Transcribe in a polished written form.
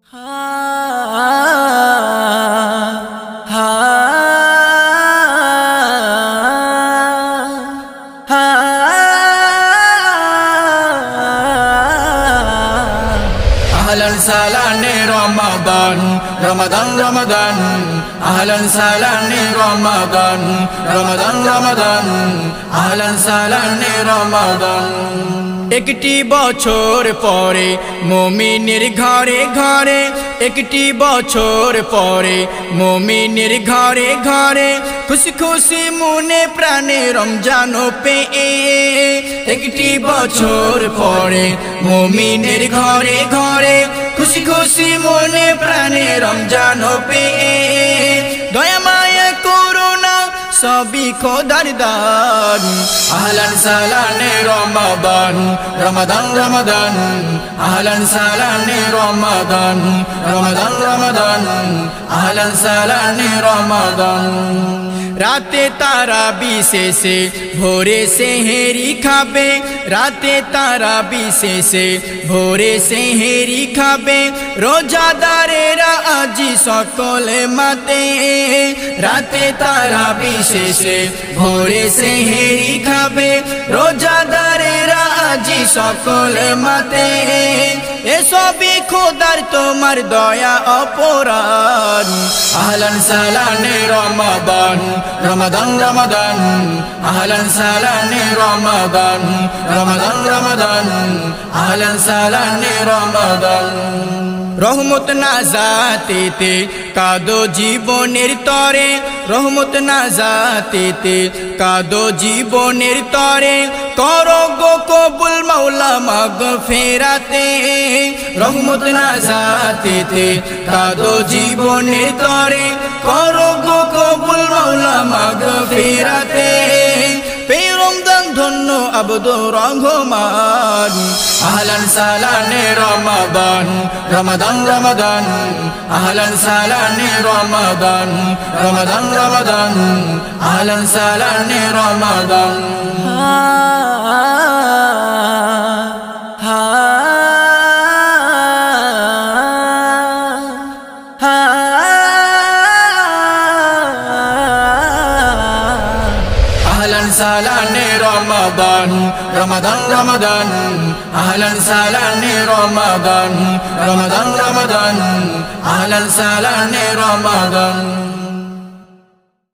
أهلا سهلا رمضان رمضان رمضان أهلا سهلا رمضان رمضان رمضان أهلا سهلا رمضان একটি বছর পরে মুমিনের ঘরে ঘরে একটি বছর পরে মুমিনের ঘরে ঘরে খুশি খুশি মনে প্রাণে রমজান পেয়ে একটি বছর পরে মুমিনের ঘরে ঘরে খুশি খুশি মনে প্রাণে রমজান পেয়ে দয়া মায়া করুণা সবই খোদার দান আহলান সাহলান রমাদান রমাদান রমাদান আহলান সাহলান রমাদান রমাদান রমাদান আহলান সাহলান রমাদান রাতে তারা বিশেষে ভোরে সেহেরি খাবে রাতে তারা বিশেষে ভোরে সেহেরি খাবে রোজাদারেরা আজি সকলে মাতে রাতে তারা বিশেষে ভোরে সেহেরি খাবে রোজাদারেরা আজি সকলে মাতে এসবই খোদার তোমার দয়া অপরাধ আহলান সাহলান রমাদান রমাদান রমাদান আহলান সাহলান রমাদান রমাদান রমাদান আহলান সাহলান রমাদান রহমত নাজাতেতে কাদো জীবনের তরে রহমত নাজাতেতে কাদো জীবনের তরে করো গো কবুল মাওলা মাগফিরাতে রহমত নাজাতেতে কাদো জীবনের তরে করো গো কবুল মাওলা মাগফিরাতে রমজান ধন্য আব্দুর রহমান আহলান সাহলান রমাদান রমাদান রমাদান আহলান সাহলান রমাদান রমাদান রমাদান আহলান সাহলান রমাদান أهلا سهلا رمضان رمضان رمضان أهلا سهلا رمضان رمضان رمضان أهلا سهلا رمضان